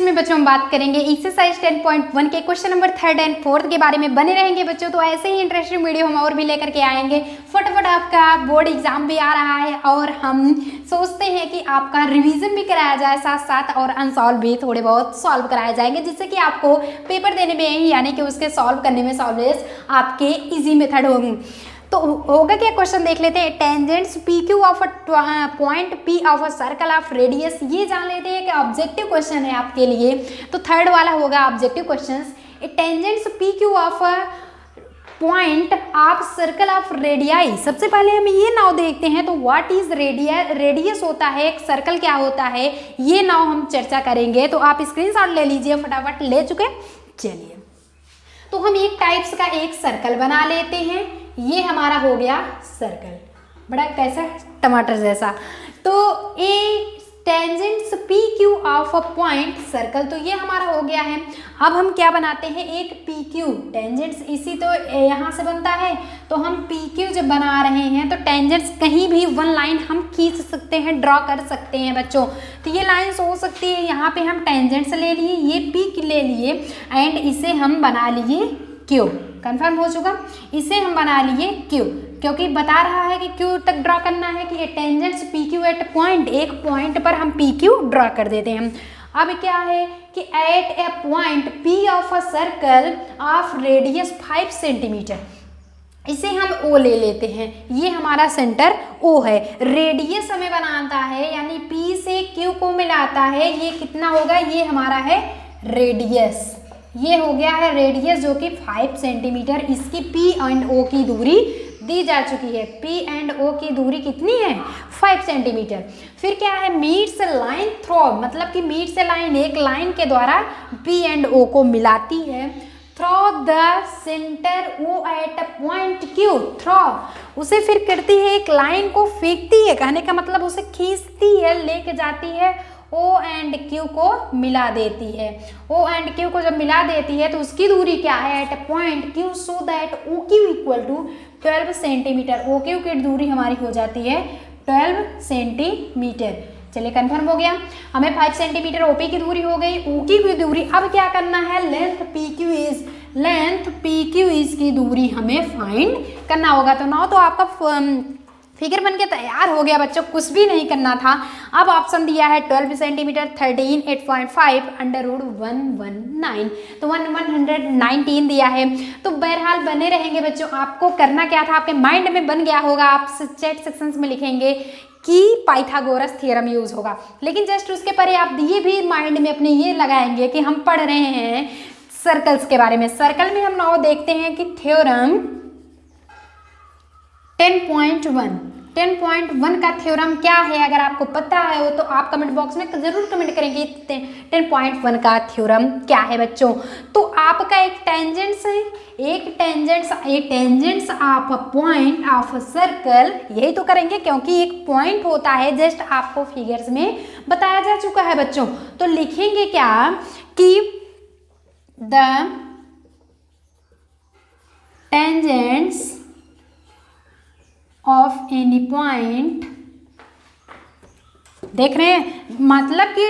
में बच्चों हम बात करेंगे एक्सरसाइज 10.1 के क्वेश्चन नंबर 3 और 4 के बारे में। बने रहेंगे बच्चों, तो ऐसे ही इंटरेस्टिंग वीडियो हम और भी लेकर के आएंगे। फटाफट आपका बोर्ड एग्जाम भी आ रहा है और हम सोचते हैं कि आपका रिवीजन भी कराया जाए, साथ साथ और अनसॉल्व भी थोड़े बहुत सॉल्व कराए जाएंगे, जिससे कि आपको पेपर देने में यानी कि उसके सॉल्व करने में सॉल्वेज आपके ईजी मेथड होंगे। तो होगा क्या, क्वेश्चन देख लेते हैं। Tangents P Q of point P of a circle of radius, ये जान लेते हैं कि ऑब्जेक्टिव क्वेश्चन है आपके लिए। तो थर्ड वाला होगा objective questions. Tangents P Q of point of circle of radii. सबसे पहले हम ये नाव देखते हैं, तो व्हाट इज रेडियस होता है, एक सर्कल क्या होता है, ये नाव हम चर्चा करेंगे। तो आप स्क्रीनशॉट ले लीजिए, फटाफट ले चुके। चलिए, तो हम एक टाइप्स का एक सर्कल बना लेते हैं। ये हमारा हो गया सर्कल, बड़ा कैसा टमाटर जैसा। तो a tangents P Q of a point circle, तो ये हमारा हो गया है। अब हम क्या बनाते हैं, एक पी क्यू टेंजेंट्स, इसी तो यहाँ से बनता है। तो हम पी क्यू जब बना रहे हैं तो टेंजेंट्स कहीं भी वन लाइन हम खींच सकते हैं, ड्रॉ कर सकते हैं बच्चों। तो ये लाइन्स हो सकती है, यहाँ पे हम टेंजेंट्स ले लिए, ये पी ले लिए एंड इसे हम बना लिए क्यू। कंफर्म हो चुका, इसे हम बना लिए क्यू, क्योंकि बता रहा है कि क्यू तक ड्रॉ करना है कि tangents P Q at point, एक पॉइंट पर हम पी क्यू ड्रॉ कर देते हैं। अब क्या है कि at a point P of a circle of radius 5 centimetre, इसे हम ओ ले लेते हैं। ये हमारा सेंटर ओ है। रेडियस हमें बनाता है, यानी पी से क्यू को मिलाता है। ये कितना होगा, ये हमारा है रेडियस, ये हो गया है रेडियस जो कि 5 सेंटीमीटर। इसकी पी एंड ओ की दूरी दी जा चुकी है। पी एंड ओ की दूरी कितनी है, 5 सेंटीमीटर। फिर क्या है, मीट्स लाइन थ्रो, मतलब कि मीट से लाइन, एक लाइन के द्वारा पी एंड ओ को मिलाती है। Through the centre O at point Q, through उसे फिर करती है, एक लाइन को फेंकती है, कहने का मतलब उसे खींचती है, लेके जाती है, ओ एंड क्यू को मिला देती है। ओ एंड क्यू को जब मिला देती है तो उसकी दूरी क्या है, at point Q, so that O Q equal to 12 centimetre. O Q की दूरी हमारी हो जाती है 12 सेंटीमीटर। चलिए कंफर्म हो गया, हमें 5 सेंटीमीटर ओपी की दूरी हो गई, ओ की दूरी। अब क्या करना है, लेंथ पी क्यू इज की दूरी हमें फाइंड करना होगा। तो नाउ तो आपका फिगर बन के तैयार हो गया बच्चों, कुछ भी नहीं करना था। अब ऑप्शन दिया है 12 सेंटीमीटर, 13, 8.5 √119, तो 119 दिया है। तो बहरहाल बने रहेंगे बच्चों। आपको करना क्या था, आपके माइंड में बन गया होगा, आप चैट सेक्शंस में लिखेंगे कि पाइथागोरस थ्योरम यूज होगा, लेकिन जस्ट उसके परे आप ये भी माइंड में अपने ये लगाएंगे कि हम पढ़ रहे हैं सर्कल्स के बारे में। सर्कल में हम नाउ देखते हैं कि थ्योरम 10.1 का थ्योरम क्या है। अगर आपको पता है वो तो आप कमेंट बॉक्स में जरूर कमेंट करेंगे 10.1 का थ्योरम क्या है बच्चों। तो आपका एक टेंजेंट्स है, एक tangents of a point of a circle, यही तो करेंगे क्योंकि एक पॉइंट होता है, जस्ट आपको फिगर्स में बताया जा चुका है बच्चों। तो लिखेंगे क्या कि the tangents of any point, देख रहे हैं, मतलब कि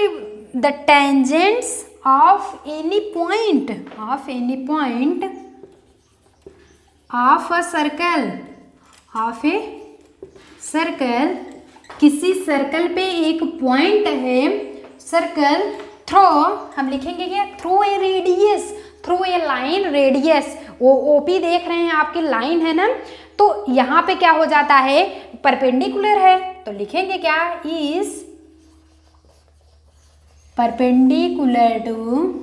the tangents of any point of a circle, किसी सर्कल पे एक पॉइंट है, सर्कल थ्रो, हम लिखेंगे क्या, through a radius, through a line, radius, वो ओपी देख रहे हैं आपकी लाइन है ना, तो यहाँ पे क्या हो जाता है, परपेंडिकुलर है, तो लिखेंगे क्या, इज परपेंडिकुलर टू,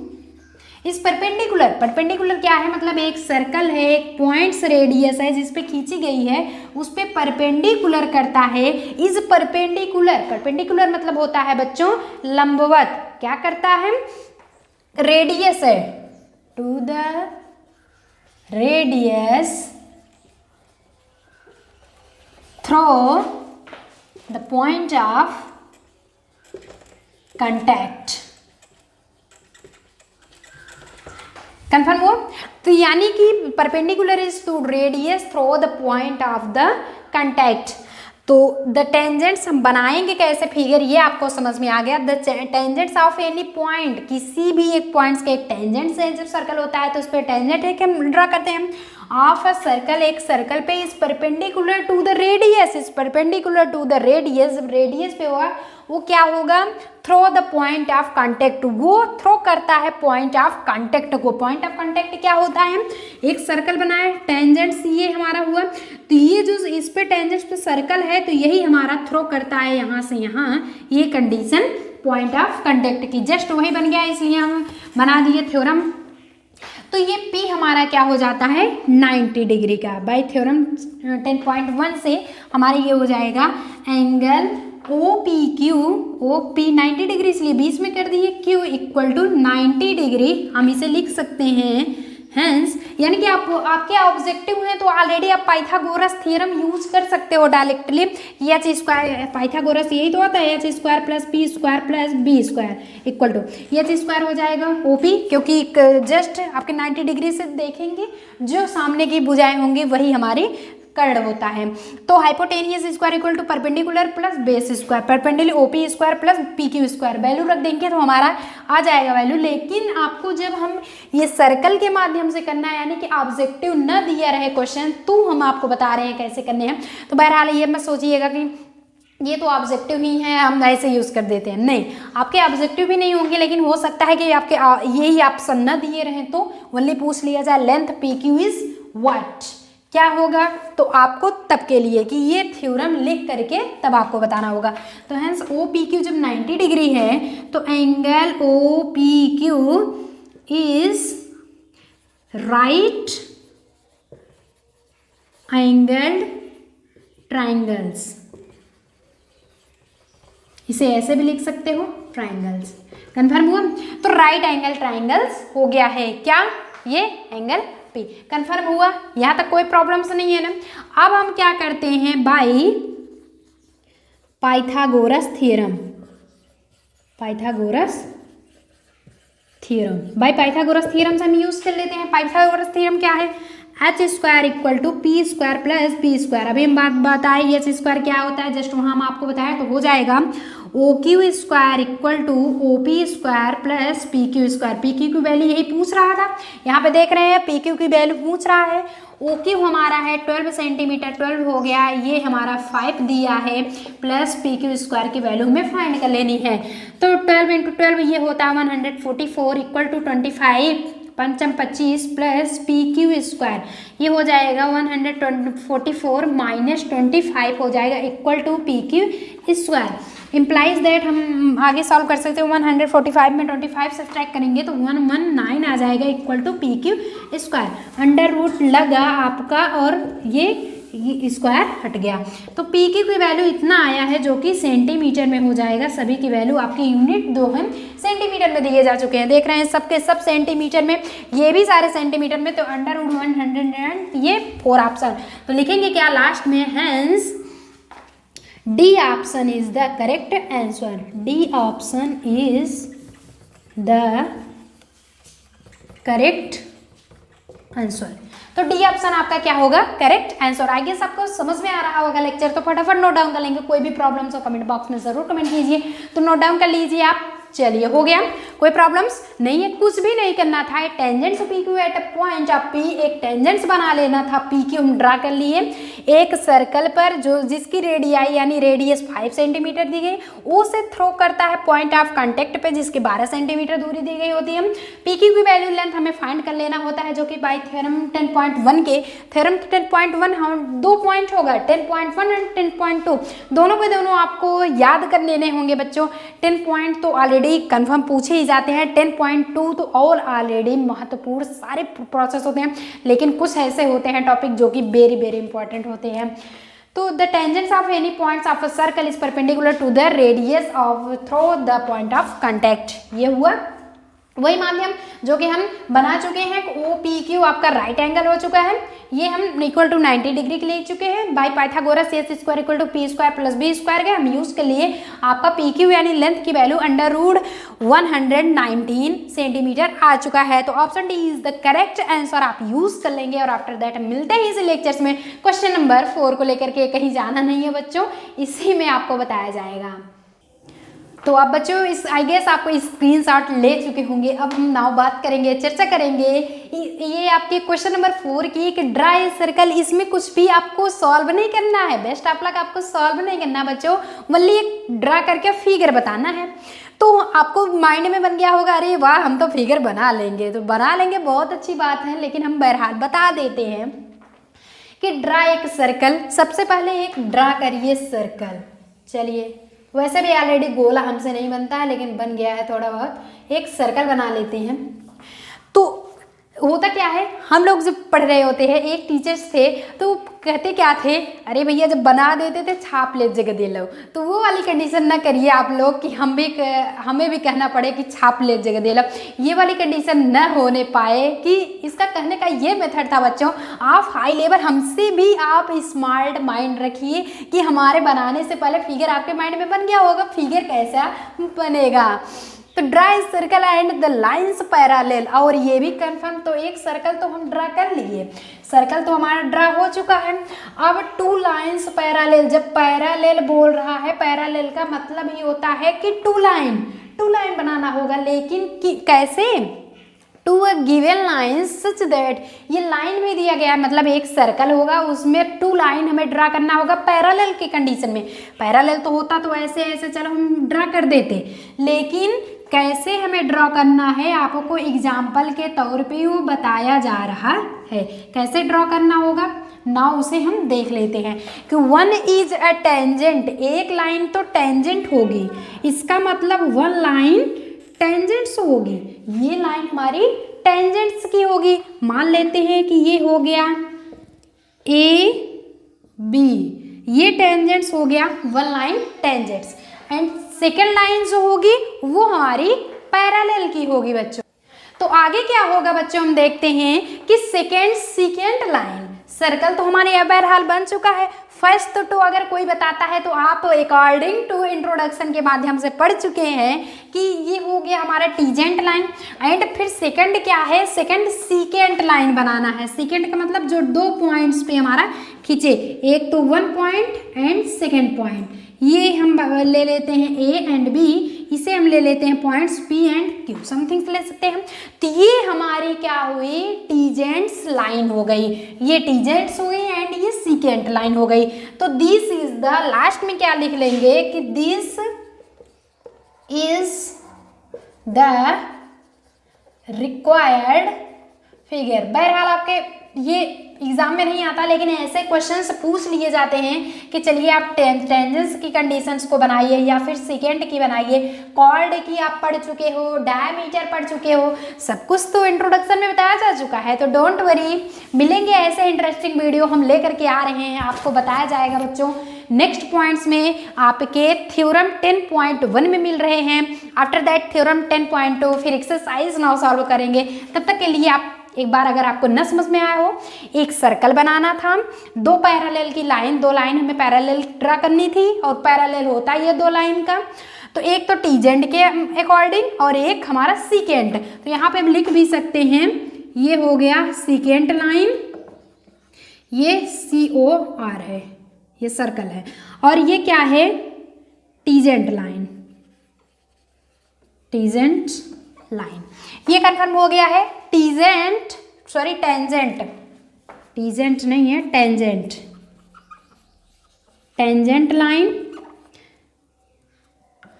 इस परपेंडिकुलर क्या है, मतलब एक सर्कल है, एक पॉइंट्स रेडियस है जिस पे खींची गई है, उस पे परपेंडिकुलर करता है। इज परपेंडिकुलर मतलब होता है बच्चों लंबवत, क्या करता है, रेडियस है, to the radius through the point of contact. Confirm हो, तो यानी कि perpendicular is to radius through the point of the contact. तो द टेंजेंट्स हम बनाएंगे कैसे फिगर, ये आपको समझ में आ गया। The tangents of any point, किसी भी एक पॉइंट्स के एक टेंजेंट से जब सर्कल होता है तो उस पर टेंजेंट है कि हम ड्रा करते हैं ऑफ अ सर्कल, एक सर्कल पे is perpendicular to the radius, is perpendicular to the radius, जब रेडियस पे होगा वो क्या होगा, through the point of contact, वो थ्रो करता है पॉइंट ऑफ कांटेक्ट को। पॉइंट ऑफ कांटेक्ट क्या होता है, एक सर्कल बनाए, टेंजेंट्स ये हमारा हुआ, तो ये जो इस पे टेंजेंट्स पे सर्कल है तो यही हमारा थ्रो करता है यहाँ से यहाँ, ये कंडीशन पॉइंट ऑफ कांटेक्ट की जस्ट वही बन गया, इसलिए हम बना दिए थ्योरम। तो ये P हमारा क्या हो जाता है 90 डिग्री का, बाय थ्योरम 10.1 से हमारे ये हो जाएगा एंगल OPQ, OP 90 डिग्री इसलिए 20 में कर दिए, Q इक्वल टू 90 डिग्री हम इसे लिख सकते हैं। हेंस यानी कि आपके ऑब्जेक्टिव हैं तो ऑलरेडी आप पाइथागोरस थ्योरम यूज कर सकते हो डायरेक्टली। एच स्क्वायर, पाइथागोरस यही तो होता है, H square plus P square plus B square equal to H square हो जाएगा ओपी, क्योंकि जस्ट आपके 90 डिग्री से देखेंगे जो सामने की भुजाएं होंगी वही हमारी कर्ण होता है। तो hypotenuse square equal to perpendicular plus base square, perpendicular OP square plus P Q square, value रख देंगे तो हमारा आ जाएगा वैल्यू। लेकिन आपको जब हम ये सर्कल के माध्यम से करना है, यानी कि ऑब्जेक्टिव न दिया रहे क्वेश्चन, तो हम आपको बता रहे हैं कैसे करने हैं। तो बहरहाल ये मत सोचिएगा कि ये तो ऑब्जेक्टिव ही है हम ऐसे यूज़ कर देते हैं, नहीं, आपके ऑब्जेक्टिव भी नहीं होंगे, लेकिन हो सकता है कि आपके यही ऑप्शन न दिए रहें तो ओनली पूछ लिया जाए length P Q is what, क्या होगा, तो आपको तब के लिए कि ये थ्योरम लिख करके तब आपको बताना होगा। तो हेंस ओ पी क्यू जब 90 डिग्री है तो angle O P Q is right angled triangles, इसे ऐसे भी लिख सकते हो ट्राइंगल्स। कन्फर्म हुआ, तो राइट एंगल ट्राइंगल्स हो गया है क्या, ये एंगल P कन्फर्म हुआ, यहाँ तक कोई प्रॉब्लम्स नहीं है ना। अब हम क्या करते हैं, by Pythagoras theorem, Pythagoras theorem, by Pythagoras theorem से हम यूज कर लेते हैं। पाइथागोरस थ्योरम क्या है, H square equal to P square plus B square. अभी हम बात बताए एच स्क्वायर क्या होता है, जस्ट वहाँ हम आपको बताया, तो हो जाएगा O Q square equal to O P square plus P Q square. P Q की वैल्यू यही पूछ रहा था, यहाँ पे देख रहे हैं पी क्यू की वैल्यू पूछ रहा है। ओ क्यू हमारा है 12 सेंटीमीटर, 12 हो गया, ये हमारा 5 दिया है, प्लस पी क्यू स्क्वायर की वैल्यू हमें फाइंड कर लेनी है। तो 12 इंटू 12 ये होता है 144 इक्वल टू 25 पंचम 25 प्लस पी क्यू स्क्वायर, ये हो जाएगा 144 माइनस 25 हो जाएगा equal to P Q square. Implies that हम आगे सॉल्व कर सकते हैं, 145 में 25 सब्ट्रैक्ट करेंगे तो 119 आ जाएगा equal to P Q square. Under root लगा आपका और ये स्क्वायर हट गया, तो पी क्यू की वैल्यू इतना आया है जो कि सेंटीमीटर में हो जाएगा। सभी की वैल्यू आपकी यूनिट दो हैं सेंटीमीटर में दिए जा चुके हैं, देख रहे हैं सबके सब सेंटीमीटर में, ये भी सारे सेंटीमीटर में, तो अंडर रूट 100 ये 4 ऑप्शन, तो लिखेंगे क्या लास्ट में, hence D option is the correct answer, D option is the correct answer. तो डी ऑप्शन आपका क्या होगा, करेक्ट आंसर। आई गेस आपको समझ में आ रहा होगा लेक्चर, तो फटाफट नोट डाउन कर लेंगे, कोई भी प्रॉब्लम्स हो कमेंट बॉक्स में जरूर कमेंट कीजिए, तो नोट डाउन कर लीजिए आप। चलिए हो गया, कोई प्रॉब्लम्स नहीं है, कुछ भी नहीं करना था। Tangents P Q at a point of P, एक टेंजेंट्स बना लेना था, पी क्यू हम ड्रा कर लिए एक सर्कल पर जो जिसकी रेडियाई यानी रेडियस 5 सेंटीमीटर दी गई, उसे थ्रो करता है पॉइंट ऑफ कांटेक्ट पे जिसके 12 सेंटीमीटर दूरी दी गई होती है। पी क्यू की वैल्यू लेंथ हमें फाइंड कर लेना होता है, जो कि बाई थ्योरम 10.1 के, थ्योरम 10.1 हम 2 पॉइंट होगा 10.1 एंड 10.2, दोनों के दोनों आपको याद कर लेने होंगे बच्चों। 10 पॉइंट तो ऑलरेडी कंफर्म पूछे ही जाते हैं, 10.2 तो और ऑलरेडी महत्वपूर्ण सारे प्रोसेस होते हैं, लेकिन कुछ ऐसे होते हैं टॉपिक जो कि वेरी वेरी इंपॉर्टेंट होते हैं। तो the tangents of any points of a circle is perpendicular to the radius of through the point of contact, ये हुआ वही माध्यम जो कि हम बना चुके हैं, ओ पी क्यू आपका राइट एंगल हो चुका है, ये हम इक्वल टू 90 डिग्री के ले चुके हैं। By Pythagoras S square equal to P square plus B square के हम यूज कर लिए आपका पी क्यू यानी लेंथ की वैल्यू √119 सेंटीमीटर आ चुका है। तो option D is the correct answer आप यूज कर लेंगे। और आफ्टर दैट मिलते हैं इस लेक्चर्स में क्वेश्चन नंबर 4 को लेकर के। कहीं जाना नहीं है बच्चों, इसी में आपको बताया जाएगा। तो आप बच्चों इस आई गेस आपको स्क्रीनशॉट ले चुके होंगे। अब हम नाउ बात करेंगे, चर्चा करेंगे ये आपके क्वेश्चन नंबर 4 की एक ड्राई सर्कल। इसमें कुछ भी आपको सॉल्व नहीं करना है, बेस्ट ऑफ लक, आपको सॉल्व नहीं करना बच्चों, ओनली एक ड्रा करके फिगर बताना है। तो आपको माइंड में बन गया होगा अरे वाह हम तो फिगर बना लेंगे, तो बना लेंगे बहुत अच्छी बात है, लेकिन हम बहरहाल बता देते हैं कि ड्रा एक सर्कल। सबसे पहले एक ड्रा करिए सर्कल। चलिए, वैसे भी ऑलरेडी गोला हमसे नहीं बनता है, लेकिन बन गया है थोड़ा बहुत। एक सर्कल बना लेते हैं। तो होता क्या है, हम लोग जब पढ़ रहे होते हैं, एक टीचर्स थे तो कहते क्या थे, अरे भैया जब बना देते थे छाप ले जगह दे लो। तो वो वाली कंडीशन ना करिए आप लोग कि हमें भी कहना पड़े कि छाप ले जगह दे लो। ये वाली कंडीशन न होने पाए कि इसका कहने का ये मेथड था बच्चों, आप हाई लेवल हमसे भी आप स्मार्ट माइंड रखिए कि हमारे बनाने से पहले फिगर आपके माइंड में बन गया होगा, फिगर कैसा बनेगा। तो draw circle and the lines parallel, और ये भी कंफर्म। तो एक सर्कल तो हम ड्रा कर लिए, सर्कल तो हमारा ड्रा हो चुका है। अब 2 लाइंस पैरेलल, जब पैरेलल बोल रहा है, पैरेलल का मतलब ही होता है कि 2 लाइन बनाना होगा। लेकिन कैसे, to a given line such that, ये लाइन भी दिया गया है, मतलब एक सर्कल होगा उसमें 2 लाइन हमें ड्रा करना होगा पैरेलल की कंडीशन में। पैरेलल तो होता तो ऐसे ऐसे चलो हम ड्रा कर देते, लेकिन कैसे हमें ड्रॉ करना है आपको एग्जाम्पल के तौर पे वो बताया जा रहा है। कैसे ड्रॉ करना होगा ना, उसे हम देख लेते हैं कि 1 इज अ टेंजेंट, एक लाइन तो टेंजेंट होगी, इसका मतलब 1 लाइन टेंजेंट्स होगी। ये लाइन हमारी टेंजेंट्स की होगी। मान लेते हैं कि ये हो गया ए बी, ये टेंजेंट्स हो गया, 1 line tangents. And second line जो होगी वो हमारी पैरेलल की होगी बच्चों। तो आगे क्या होगा बच्चों, हम देखते हैं कि सेकेंड लाइन, सर्कल तो हमारे बहरहाल बन चुका है। फर्स्ट तो अगर कोई बताता है तो आप अकॉर्डिंग टू इंट्रोडक्शन के माध्यम से पढ़ चुके हैं कि ये हो गया हमारा टीजेंट लाइन। एंड फिर सेकंड क्या है, सेकंड सीकेंट लाइन बनाना है। सीकेंट का मतलब जो 2 पॉइंट्स पे हमारा खींचे, एक तो 1 पॉइंट एंड सेकेंड पॉइंट, ये हम ले लेते हैं ए एंड बी, इसे हम ले लेते हैं points P and Q, something ले सकते हैं। तो ये हमारी क्या हुई, टीजेंट्स लाइन हो गई, ये टीजेंट्स हो गई एंड ये सीकेंट लाइन हो गई। तो दिस इज द, लास्ट में क्या लिख लेंगे कि this is the required figure. बहरहाल आपके ये एग्जाम में नहीं आता, लेकिन ऐसे क्वेश्चंस पूछ लिए जाते हैं कि चलिए आप टेंजेंट्स की कंडीशंस को बनाइए या फिर सेकेंड की बनाइए, कॉर्ड की आप पढ़ चुके हो, डायमीटर पढ़ चुके हो, सब कुछ तो इंट्रोडक्शन में बताया जा चुका है। तो डोंट वरी, मिलेंगे ऐसे इंटरेस्टिंग वीडियो हम लेकर के आ रहे हैं, आपको बताया जाएगा बच्चों। नेक्स्ट पॉइंट्स में आपके थ्योरम 10.1 में मिल रहे हैं। आफ्टर दैट थ्योरम 10.2, फिर एक्सरसाइज नाउ सॉल्व करेंगे। तब तक के लिए आप एक बार अगर आपको न समझ में आया हो, एक सर्कल बनाना था, 2 पैरेलल की लाइन, 2 लाइन हमें पैरेलल ड्रा करनी थी, और पैरेलल होता है ये 2 लाइन का। तो एक तो टीजेंट के अकॉर्डिंग और एक हमारा सीकेंट। तो यहाँ पे हम लिख भी सकते हैं, ये हो गया सीकेंट लाइन, ये COR है, ये सर्कल है, और ये क्या है, टीजेंट लाइन, टेंजेंट हो गया है। टीजेंट नहीं है, टेंजेंट लाइन,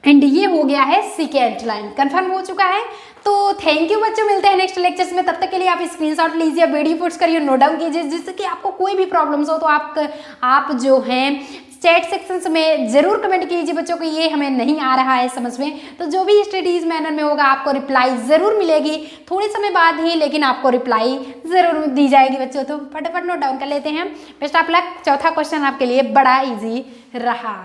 एंड ये हो गया है सीकेंट लाइन, कंफर्म हो चुका है। तो थैंक यू बच्चों, मिलते हैं नेक्स्ट लेक्चर्स में। तब तक के लिए आप स्क्रीनशॉट लीजिए, वीडियो पुट्स करिए, नोट डाउन कीजिए, जिससे कि आपको कोई भी प्रॉब्लम्स हो तो आप जो हैं चैट सेक्शंस में ज़रूर कमेंट कीजिए बच्चों को ये हमें नहीं आ रहा है समझ में। तो जो भी स्टडीज़ मैनर में होगा आपको रिप्लाई ज़रूर मिलेगी, थोड़े समय बाद ही, लेकिन आपको रिप्लाई ज़रूर दी जाएगी बच्चों। तो फटाफट नोट डाउन कर लेते हैं। Best of luck. चौथा क्वेश्चन आपके लिए बड़ा ईजी रहा।